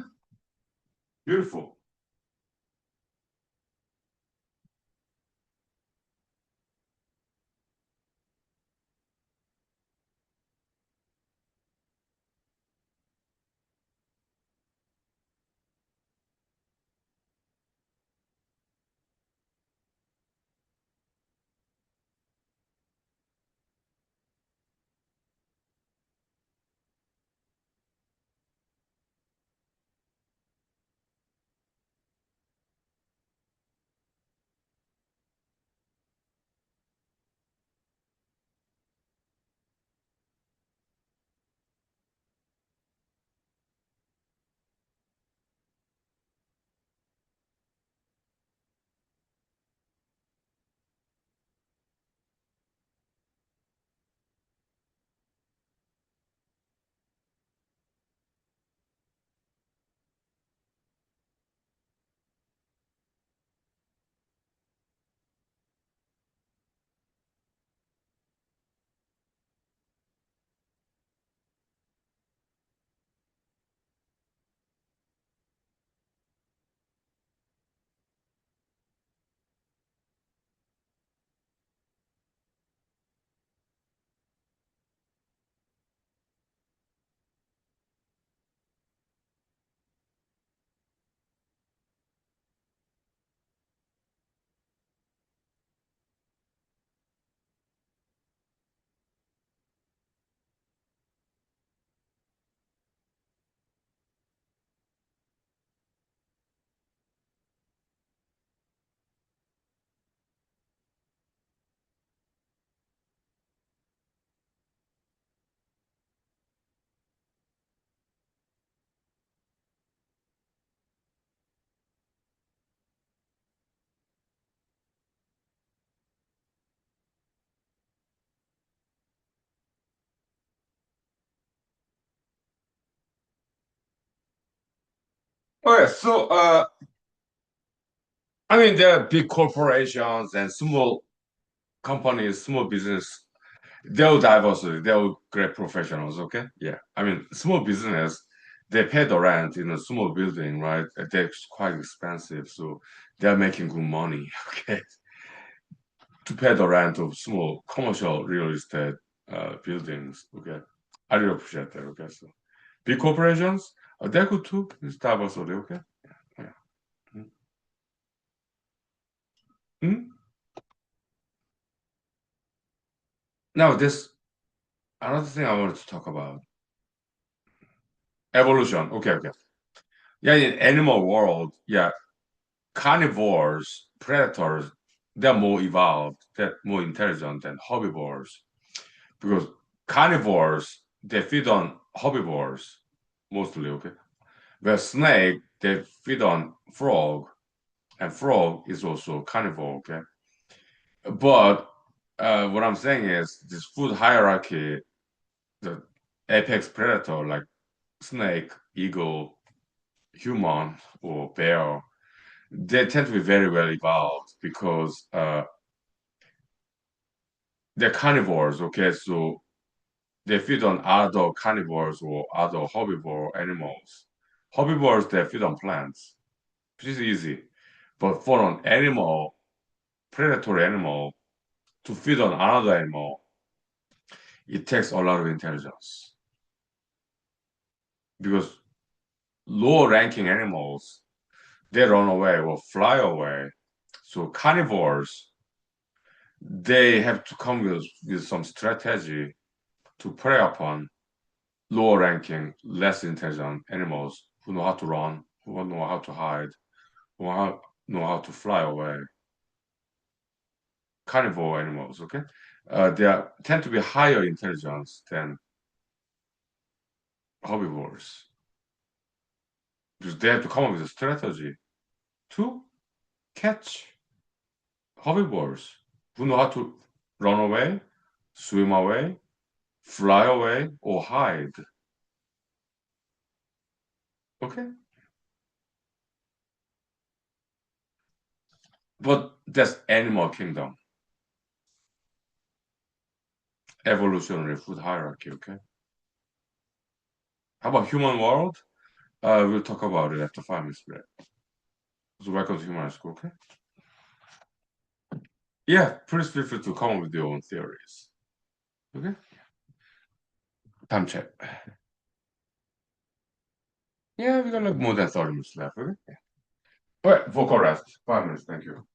beautiful. Okay, so I mean, there are big corporations and small companies, small business. They're diversity. They're great professionals. Okay, yeah. I mean, small business. They pay the rent in a small building, right? They're quite expensive, so they're making good money. Okay, to pay the rent of small commercial real estate buildings. Okay, I really appreciate that. Okay, so big corporations, they're good too. It's diversity. Okay, yeah. Mm-hmm. Now, this another thing I wanted to talk about evolution. Okay, okay. Yeah, in animal world, yeah, carnivores, predators, they're more evolved, they're more intelligent than herbivores because carnivores they feed on herbivores mostly. Okay, where snake they feed on frog, and frog is also carnivore. Okay, but what I'm saying is this food hierarchy, the apex predator like snake, eagle, human, or bear, they tend to be very well evolved because they're carnivores. Okay, so they feed on other carnivores or other herbivore animals. Herbivores they feed on plants, which is easy, but for an animal, predatory animal, to feed on another animal, it takes a lot of intelligence because lower ranking animals they run away or fly away. So carnivores they have to come with some strategy to prey upon lower ranking, less intelligent animals who know how to run, who know how to hide, know how to fly away. Carnivore animals, okay? Tend to be higher intelligence than herbivores because they have to come up with a strategy to catch herbivores who know how to run away, swim away, fly away, or hide. Okay? But that's animal kingdom, evolutionary food hierarchy, okay? How about human world? We'll talk about it after 5 minutes break. So welcome to human school, okay? Yeah, please feel free to come up with your own theories. Okay? Time check. Yeah, we got like more than 30 minutes left, okay? Yeah. All right, vocal rest. 5 minutes, thank you.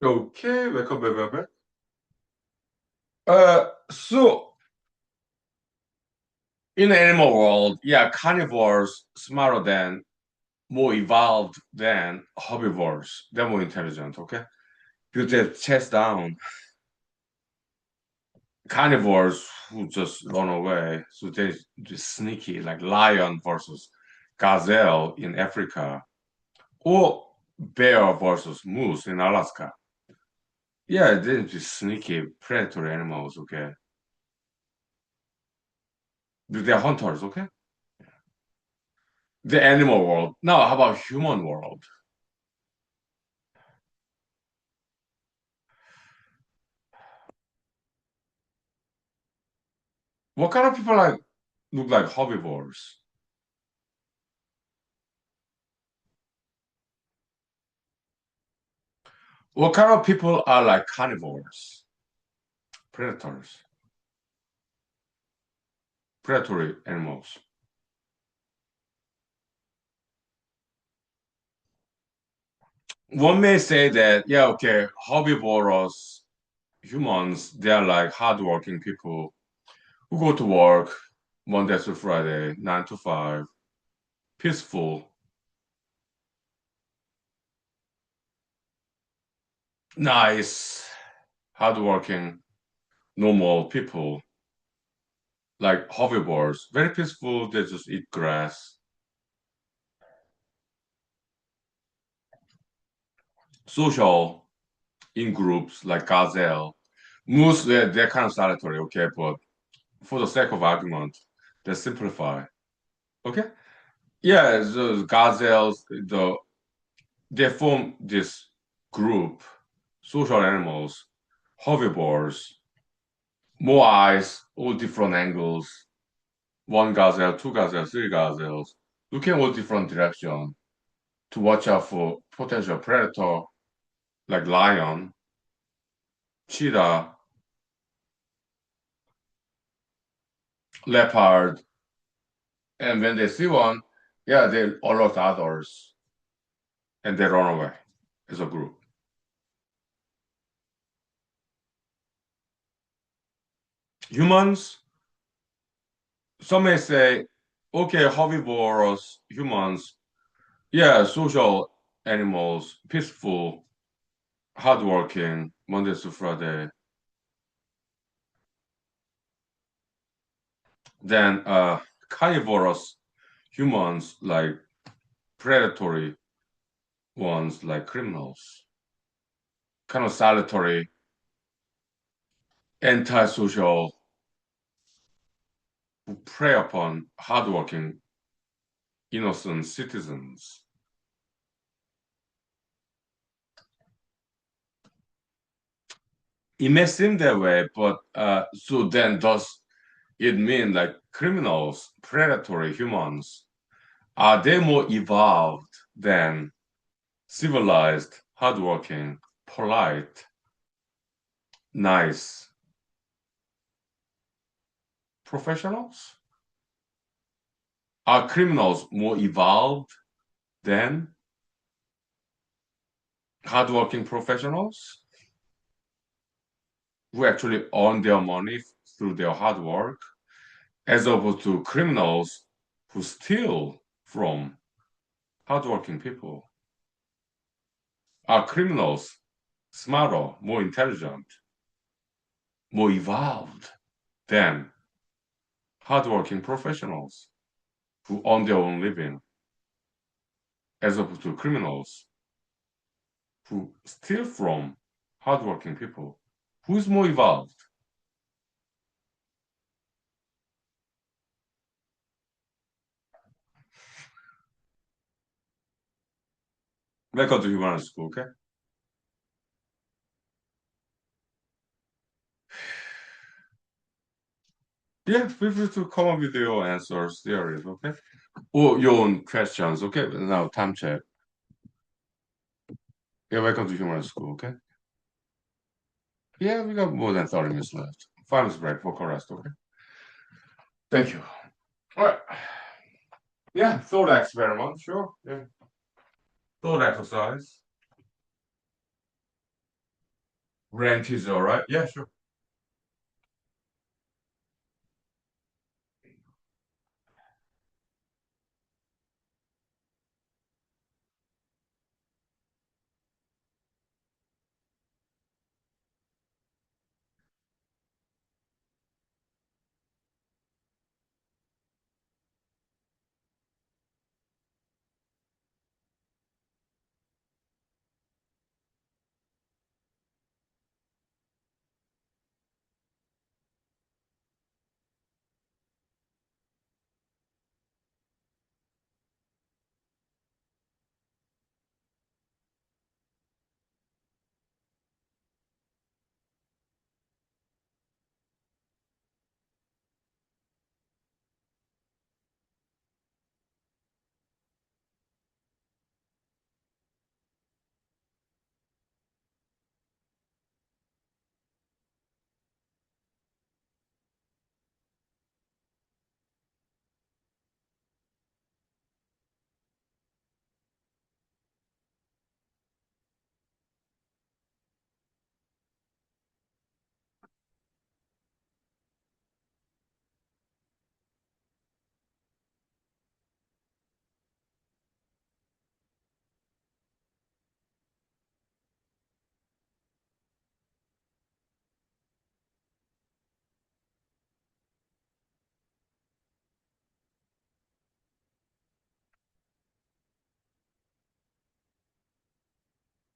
Okay, welcome back, welcome back. So in the animal world, yeah, carnivores smarter than, more evolved than herbivores. They're more intelligent, okay? Because they chase down carnivores who just run away. So they just sneaky, like lion versus gazelle in Africa, or bear versus moose in Alaska. Yeah, they're just sneaky predatory animals, okay? They're hunters, okay? The animal world. Now, how about human world? What kind of people like look like herbivores? What kind of people are like carnivores? Predators, predatory animals. One may say that, yeah, okay, herbivorous humans, they're like hardworking people who go to work Monday to Friday, 9 to 5, peaceful, nice, hardworking, normal people, like herbivores, very peaceful, they just eat grass, social in groups like gazelle. Moose, they're kind of solitary, okay, but for the sake of argument, they simplify. Okay? Yeah, the gazelles, they form this group, social animals, herbivores, more eyes, all different angles, one gazelle, two gazelles, three gazelles, looking all different direction to watch out for potential predator like lion, cheetah, leopard, and when they see one, yeah, they alert others and they run away as a group. Humans, some may say, okay, herbivorous humans, yeah, social animals, peaceful, hardworking, Monday to Friday. Then carnivorous humans, like predatory ones, like criminals, kind of solitary, antisocial, who prey upon hardworking, innocent citizens. It may seem that way, but so then does it mean like criminals, predatory humans, are they more evolved than civilized, hardworking, polite, nice professionals? Are criminals more evolved than hardworking professionals who actually earn their money through their hard work, as opposed to criminals who steal from hardworking people? Are criminals smarter, more intelligent, more evolved than hardworking professionals who earn their own living, as opposed to criminals who steal from hardworking people? Who's more evolved? Welcome to humanity school, okay? Yeah, feel free to come up with your answers, theories, okay? Or your own questions, okay? Now, time check. Yeah, welcome to humanity school, okay? Yeah, we got more than 30 minutes left. 5 minutes break for rest, okay? Thank you. All right. Yeah, thought experiment, sure. Yeah. Thought exercise. Rent is all right. Yeah, sure.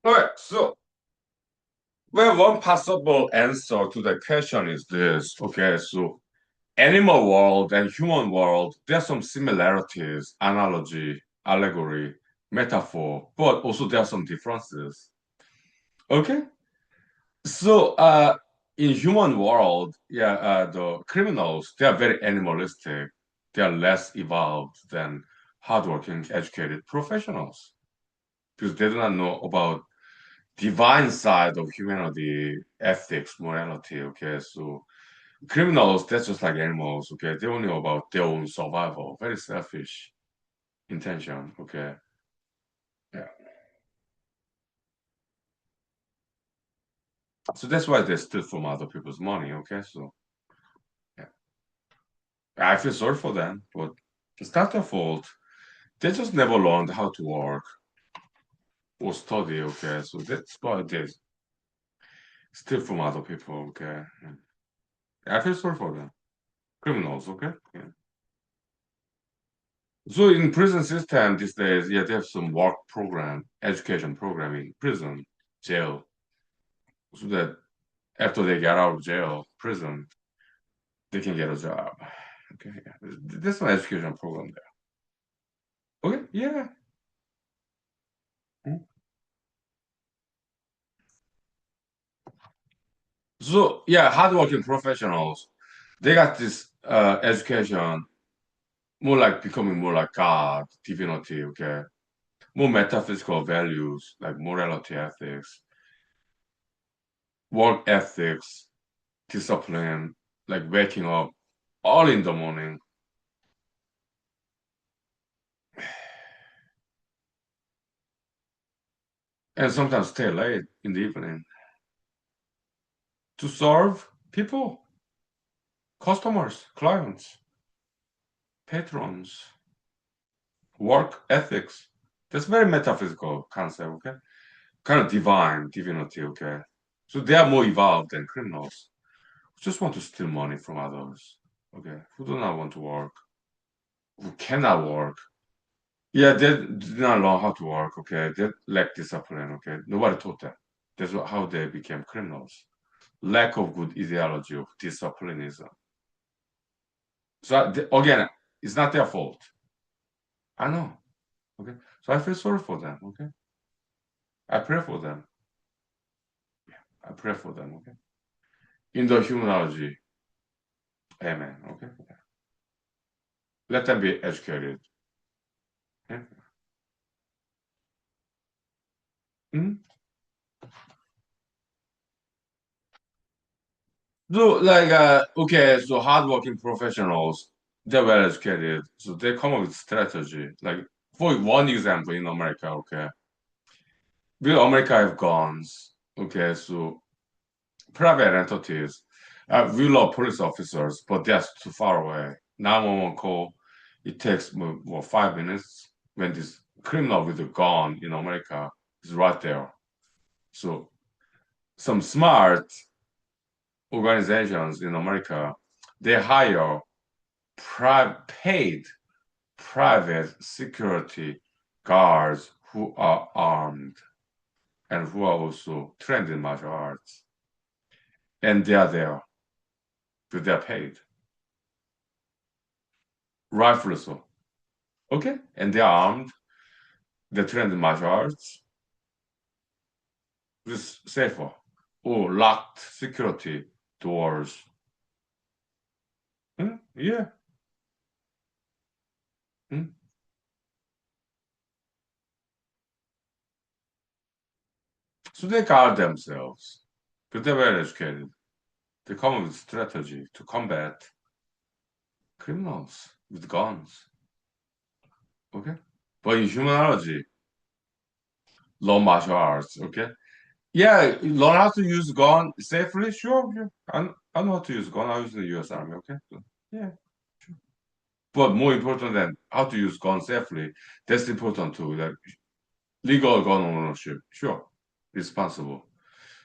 All right. So, well, one possible answer to the question is this. Okay, so animal world and human world, there's some similarities, analogy, allegory, metaphor, but also there are some differences. Okay, so in human world, yeah, the criminals they are very animalistic. They are less evolved than hardworking, educated professionals because they do not know about divine side of humanity, ethics, morality. Okay, so criminals, that's just like animals, okay? They only know about their own survival, very selfish intention, okay? Yeah. So that's why they steal from other people's money, okay? So yeah. I feel sorry for them, but it's not their fault. They just never learned how to work or study, okay? So that's why they steal from other people, okay? Yeah. I feel sorry for them. Criminals, okay? Yeah. So in prison system these days, yeah, they have some work program, education program in prison, jail, so that after they get out of jail, prison, they can get a job. Okay, yeah. That's my education program there. Okay, yeah. So yeah, hardworking professionals, they got this education more like becoming more like God, divinity, okay? More metaphysical values like morality, ethics, work ethics, discipline, like waking up all in the morning and sometimes stay late in the evening to serve people, customers, clients, patrons, work ethics. That's very metaphysical concept, okay? Kind of divine, divinity, okay? So they are more evolved than criminals who just want to steal money from others, okay? Who do not want to work, who cannot work. Yeah, they did not learn how to work, okay? They lack discipline, okay? Nobody taught them. That's how they became criminals. Lack of good ideology of disciplinism. So again, it's not their fault. I know, okay? So I feel sorry for them, okay? I pray for them. I pray for them, okay? In the humanology, amen, okay? Let them be educated. Okay? Mhm. So, like, okay, so hardworking professionals, they're well educated, so they come up with strategy. Like, for one example, in America, okay, will America have guns? Okay, so private entities. We love police officers, but that's too far away. 911 call, it takes 5 minutes. When this criminal with a gun in America is right there. So some smart organizations in America, they hire paid private security guards who are armed and who are also trained in martial arts. And they are there, but they're paid, rightfully so. Okay? And they're armed, they're trained in martial arts, with safer or locked security doors. Hmm? Yeah. Hmm? So they guard themselves, but they're well educated. They come up with strategy to combat criminals with guns. Okay? But in humanology, learn martial arts. Okay? Yeah, learn how to use gun safely. Sure, sure. I know how to use gun. I use the U.S. Army. Okay? So, yeah. But more important than how to use gun safely, that's important too. Like legal gun ownership. Sure. Responsible.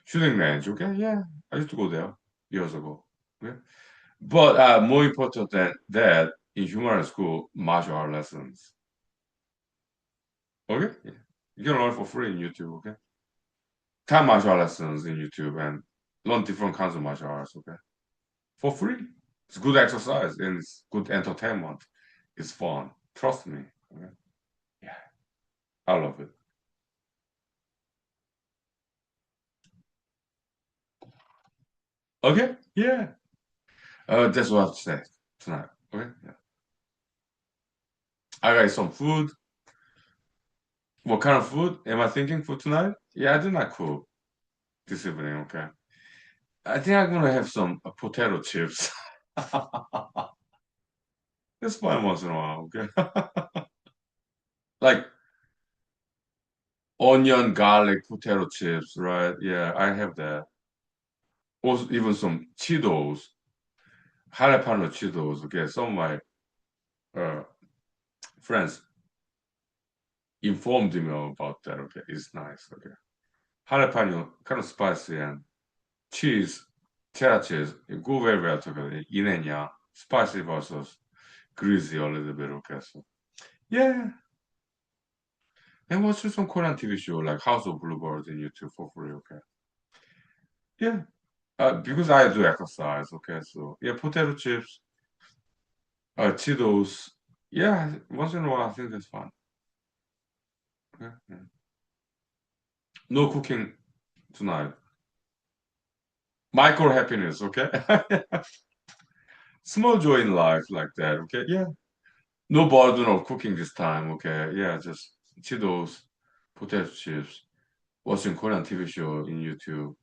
Shooting range. Okay? Yeah. I used to go there years ago. Okay? But more important than that, in human school, martial art lessons. Okay? Yeah. You can learn for free in YouTube. Okay? Time martial art lessons in YouTube and learn different kinds of martial arts. Okay? For free. It's good exercise and it's good entertainment. It's fun. Trust me. Okay? Yeah. I love it. Okay? Yeah. That's what I have to say tonight. Okay? Yeah. I got some food. What kind of food am I thinking for tonight? Yeah, I did not cook this evening. Okay. I think I'm gonna have some potato chips. It's fun once in a while, okay? Like onion, garlic, potato chips, right? Yeah, I have that. Also, even some Cheetos, jalapeno Cheetos. Okay, some of my uh, friends informed me about that. Okay, it's nice. Okay, jalapeno, kind of spicy, and cheese, cheddar cheese, it go very well together. yin and yang, spicy versus greasy a little bit. Okay, so yeah. And watch some Korean TV show like House of Bluebirds in YouTube for free. Okay. Yeah. Because I do exercise. Okay. So yeah, potato chips, Cheetos. Yeah, once in a while, I think that's fun. Okay. Yeah. No cooking tonight. Micro happiness. Okay. Small joy in life like that. Okay. Yeah. No burden of cooking this time. Okay. Yeah. Just Cheetos, potato chips, watching Korean TV show in YouTube.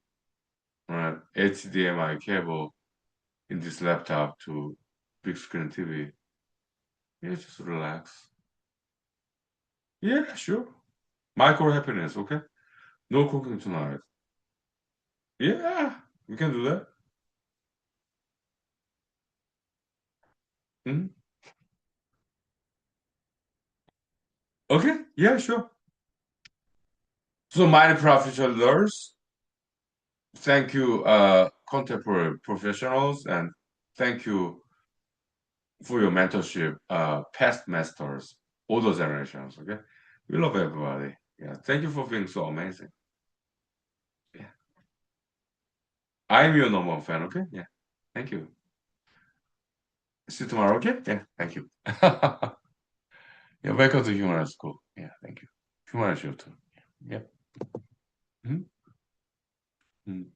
Right. HDMI cable in this laptop to big screen TV. Yeah, just relax. Yeah, sure. Micro happiness, okay? No cooking tonight. Yeah, we can do that. Mhm. Okay, yeah, sure. So, my professionals, thank you, contemporary professionals, and thank you for your mentorship, past masters, older generations, okay? We love everybody. Yeah, thank you for being so amazing. Yeah, I'm your number one fan, okay? Yeah, thank you. See you tomorrow, okay? Yeah, thank you. Yeah, welcome to Human School. Yeah, thank you. Human Show too. Yeah. Mhm. Mhm.